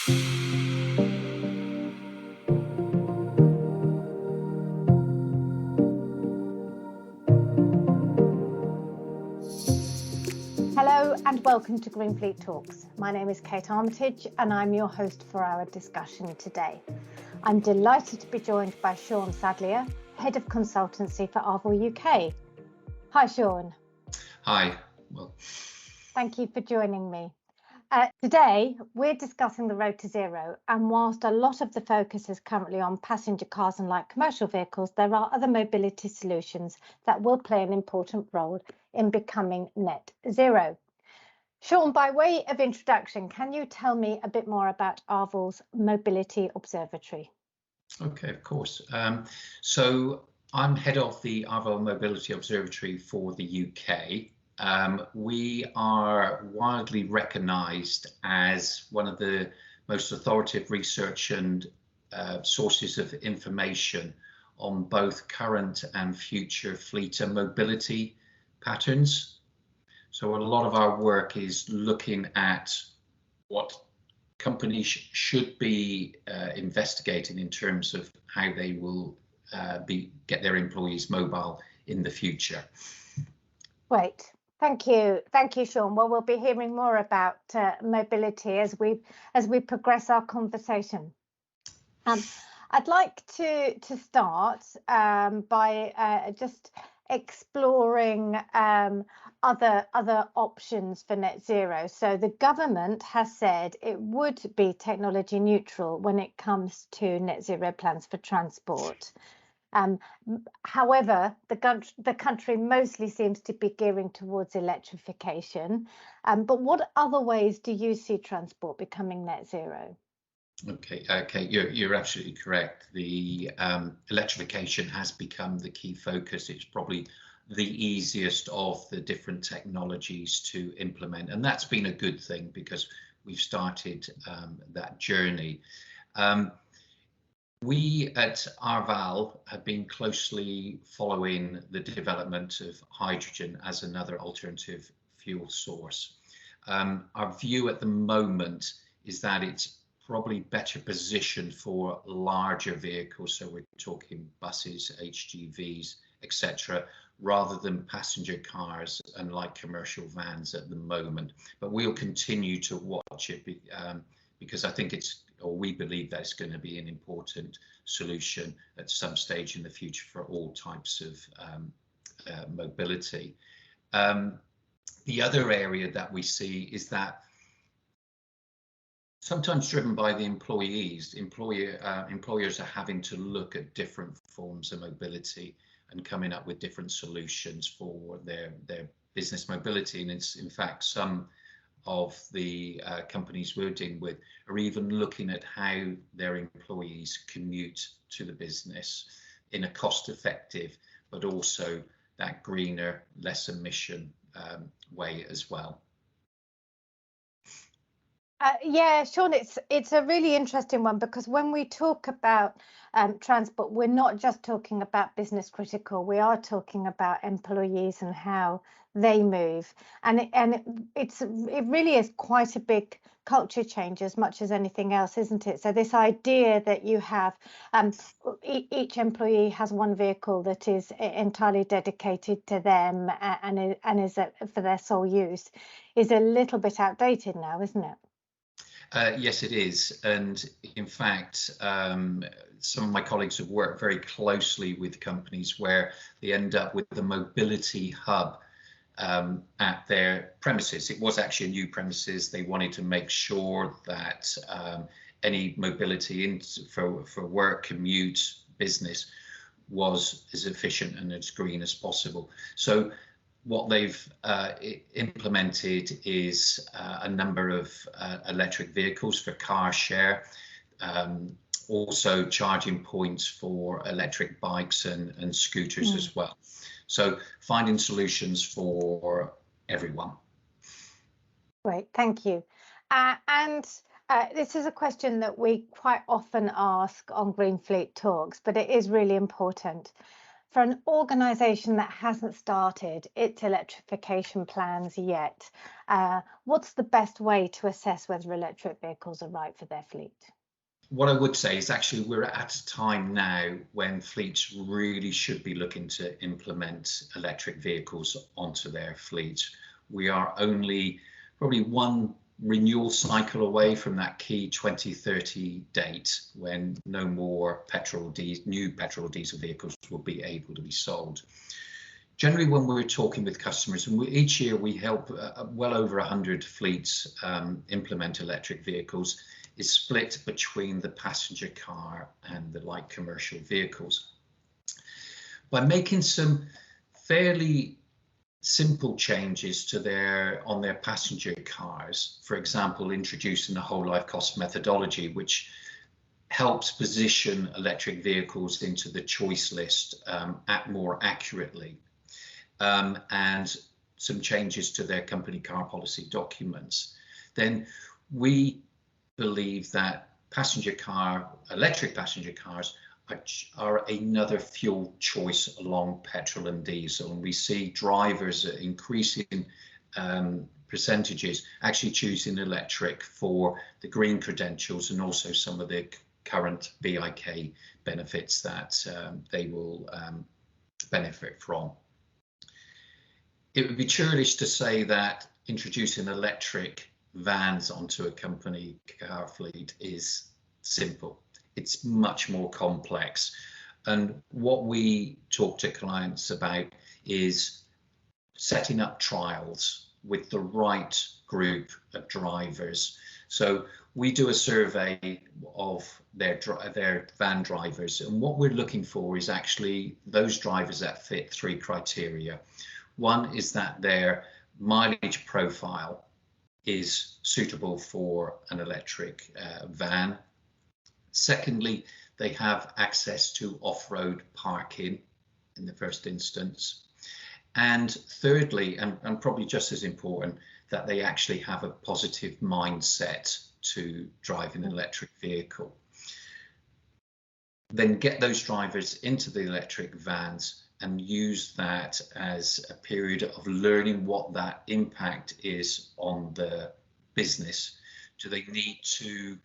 Hello and welcome to GreenFleet Talks. My name is Kate Armitage and I'm your host for our discussion today. I'm delighted to be joined by Shaun Sadlier, Head of Consultancy for Arval UK. Hi Shaun. Hi. Thank you for joining me. Today we're discussing the road to zero, and whilst a lot of the focus is currently on passenger cars and light commercial vehicles, there are other mobility solutions that will play an important role in becoming net zero. Shaun, by way of introduction, can you tell me a bit more about Arval's Mobility Observatory? Okay, of course. So I'm head of the Arval Mobility Observatory for the UK. We are widely recognised as one of the most authoritative research and sources of information on both current and future fleet and mobility patterns. So a lot of our work is looking at what companies should be investigating in terms of how they will get their employees mobile in the future. Great. Thank you, Shaun. Well, we'll be hearing more about mobility as we progress our conversation. I'd like to start by just exploring other options for net zero. So the government has said it would be technology neutral when it comes to net zero plans for transport. However, the country mostly seems to be gearing towards electrification. But what other ways do you see transport becoming net zero? Okay, you're absolutely correct. The electrification has become the key focus. It's probably the easiest of the different technologies to implement, and that's been a good thing because we've started that journey. We at Arval have been closely following the development of hydrogen as another alternative fuel source. Our view at the moment is that it's probably better positioned for larger vehicles, so we're talking buses, HGVs, etc., rather than passenger cars and light commercial vans at the moment. But we'll continue to watch it because I think we believe that it's going to be an important solution at some stage in the future for all types of mobility. The other area that we see is that sometimes driven by the employees, employers are having to look at different forms of mobility and coming up with different solutions for their business mobility. And it's in fact some of the companies we're dealing with are even looking at how their employees commute to the business in a cost-effective, but also that greener, less emission way as well. Yeah, Shaun, it's a really interesting one, because when we talk about transport, we're not just talking about business critical. We are talking about employees and how they move, and it really is quite a big culture change as much as anything else, isn't it? So this idea that you have each employee has one vehicle that is entirely dedicated to them and is for their sole use is a little bit outdated now, isn't it? Yes, it is. And in fact, some of my colleagues have worked very closely with companies where they end up with the mobility hub at their premises. It was actually a new premises. They wanted to make sure that any mobility for work, commute, business was as efficient and as green as possible. So what they've implemented is a number of electric vehicles for car share, also charging points for electric bikes and scooters as well. So finding solutions for everyone. Great, thank you. And this is a question that we quite often ask on GreenFleet Talks, but it is really important. for an organisation that hasn't started its electrification plans yet, what's the best way to assess whether electric vehicles are right for their fleet? What I would say is actually we're at a time now when fleets really should be looking to implement electric vehicles onto their fleet. We are only probably one renewal cycle away from that key 2030 date when no more new petrol or diesel vehicles will be able to be sold. Generally, when we're talking with customers, and each year we help well over 100 fleets implement electric vehicles, is split between the passenger car and the light commercial vehicles. By making some fairly simple changes to their passenger cars, for example, introducing a whole life cost methodology, which helps position electric vehicles into the choice list more accurately, and some changes to their company car policy documents, then we believe that electric passenger cars are another fuel choice along petrol and diesel, and we see drivers at increasing percentages actually choosing electric for the green credentials and also some of the current BIK benefits that they will benefit from. It would be churlish to say that introducing electric vans onto a company car fleet is simple. It's much more complex. And what we talk to clients about is setting up trials with the right group of drivers. So we do a survey of their van drivers, and what we're looking for is actually those drivers that fit three criteria. One is that their mileage profile is suitable for an electric van. Secondly, they have access to off-road parking in the first instance. And thirdly, and probably just as important, that they actually have a positive mindset to drive an electric vehicle. Then get those drivers into the electric vans and use that as a period of learning what that impact is on the business. Do they need to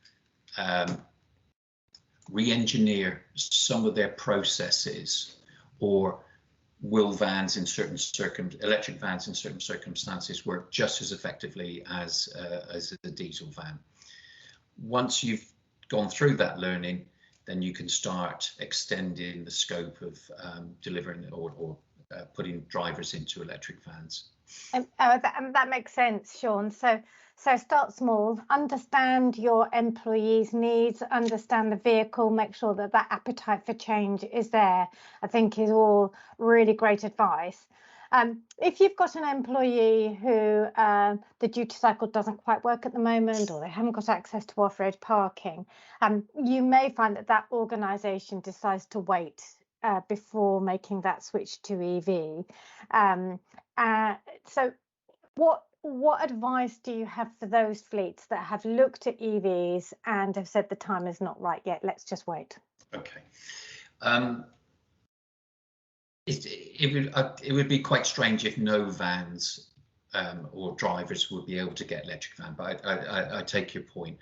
re-engineer some of their processes, or will electric vans in certain circumstances work just as effectively as a diesel van? Once you've gone through that learning, then you can start extending the scope of delivering or putting drivers into electric vans. That makes sense, Shaun. So start small, understand your employees' needs, understand the vehicle, make sure that appetite for change is there, I think is all really great advice. If you've got an employee who the duty cycle doesn't quite work at the moment, or they haven't got access to off-road parking, you may find that organisation decides to wait before making that switch to EV. So what advice do you have for those fleets that have looked at EVs and have said the time is not right yet, let's just wait? Okay. It would be quite strange if no vans or drivers would be able to get electric van, but I take your point.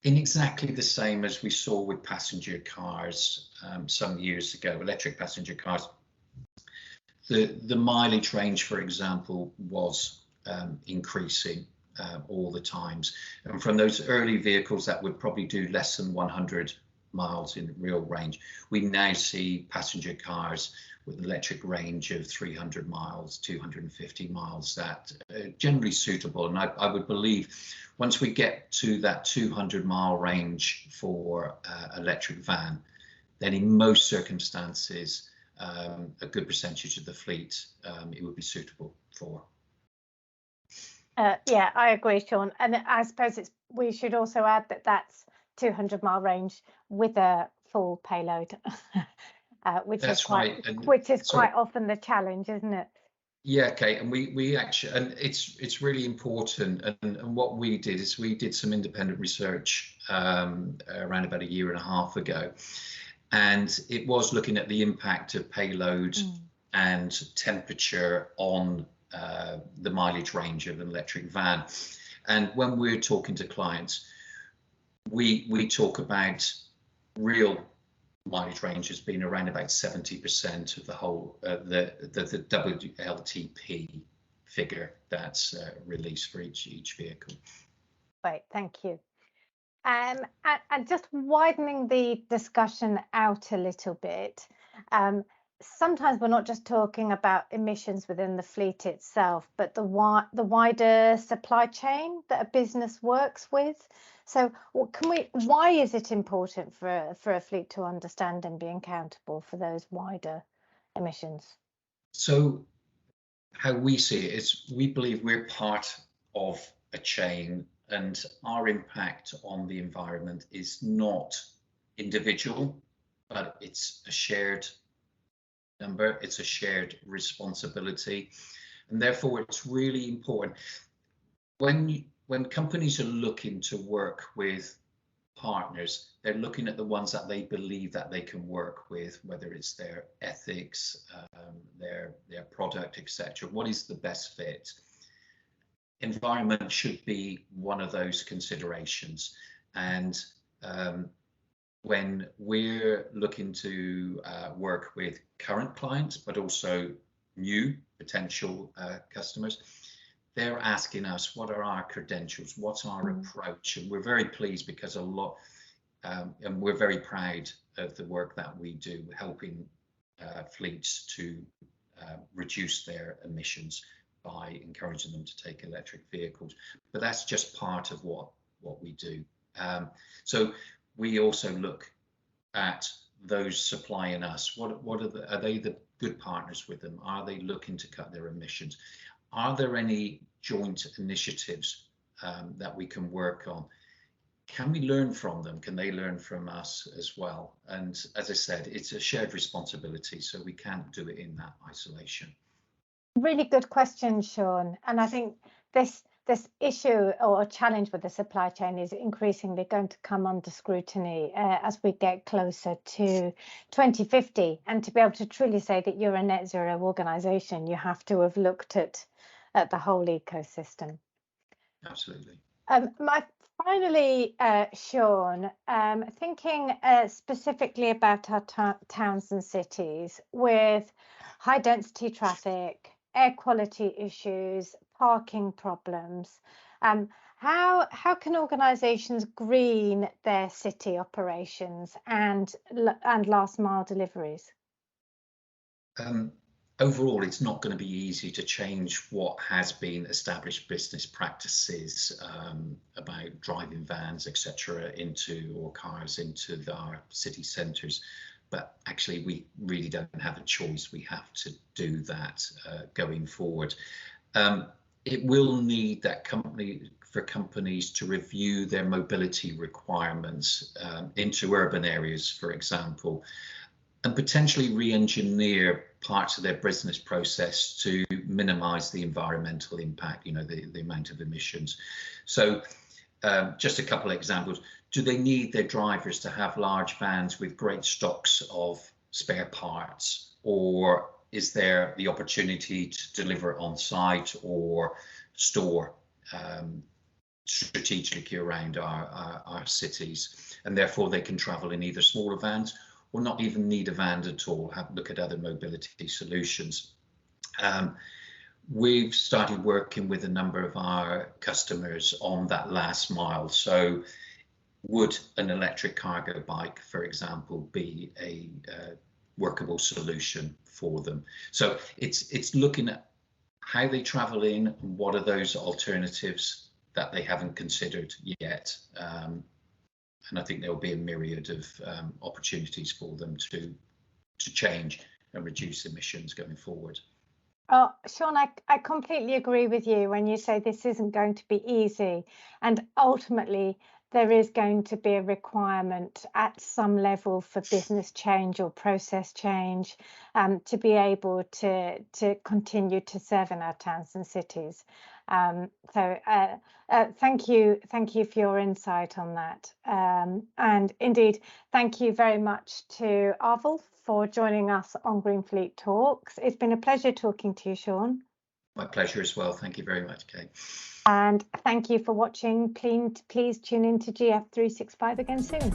In exactly the same as we saw with passenger cars some years ago, electric passenger cars, the mileage range, for example, was increasing all the times. And from those early vehicles that would probably do less than 100 miles in real range, we now see passenger cars with an electric range of 300 miles, 250 miles, that are generally suitable. And I would believe once we get to that 200-mile range for electric van, then in most circumstances, a good percentage of the fleet it would be suitable for. Yeah, I agree, Shaun. And I suppose we should also add that that's 200-mile range with a full payload, which is quite often the challenge, isn't it? Yeah, okay. And we actually, and it's really important. And what we did is we did some independent research around about a year and a half ago. And it was looking at the impact of payload and temperature on the mileage range of an electric van. And when we're talking to clients, we talk about real mileage range as being around about 70% of the whole the WLTP figure that's released for each vehicle. Right, thank you. And just widening the discussion out a little bit, sometimes we're not just talking about emissions within the fleet itself, but the wider supply chain that a business works with. So why is it important for a fleet to understand and be accountable for those wider emissions? So how we see it is we believe we're part of a chain, and our impact on the environment is not individual, but it's a shared number, it's a shared responsibility. And therefore it's really important when companies are looking to work with partners, they're looking at the ones that they believe that they can work with, whether it's their ethics, their product, etc. What is the best fit? Environment should be one of those considerations. And when we're looking to work with current clients, but also new potential customers, they're asking us, what are our credentials? What's our approach? And we're very pleased because and we're very proud of the work that we do, helping fleets to reduce their emissions by encouraging them to take electric vehicles. But that's just part of what we do. So we also look at those supplying us. What are they the good partners with them? Are they looking to cut their emissions? Are there any joint initiatives that we can work on? Can we learn from them? Can they learn from us as well? And as I said, it's a shared responsibility, so we can't do it in that isolation. Really good question, Shaun. And I think this issue or challenge with the supply chain is increasingly going to come under scrutiny as we get closer to 2050. And to be able to truly say that you're a net zero organisation, you have to have looked at the whole ecosystem. Absolutely. Finally, Shaun, thinking specifically about our towns and cities with high density traffic, air quality issues, parking problems, how can organisations green their city operations and last mile deliveries? Overall, it's not going to be easy to change what has been established business practices about driving vans, etc., or cars into our city centres. But actually, we really don't have a choice. We have to do that going forward. It will need that for companies to review their mobility requirements into urban areas, for example, and potentially re-engineer parts of their business process to minimize the environmental impact, the amount of emissions. So just a couple of examples. Do they need their drivers to have large vans with great stocks of spare parts, or is there the opportunity to deliver on site or store strategically around our cities, and therefore they can travel in either smaller vans or not even need a van at all, look at other mobility solutions. We've started working with a number of our customers on that last mile. So would an electric cargo bike, for example, be a workable solution for them? So it's looking at how they travel in and what are those alternatives that they haven't considered yet. And I think there will be a myriad of opportunities for them to change and reduce emissions going forward. Oh, Shaun, I completely agree with you when you say this isn't going to be easy. And ultimately, there is going to be a requirement at some level for business change or process change to be able to continue to serve in our towns and cities. Thank you for your insight on that. And indeed, thank you very much to Arval for joining us on GreenFleet Talks. It's been a pleasure talking to you, Shaun. My pleasure as well. Thank you very much, Kate. And thank you for watching. Please tune in to GF365 again soon.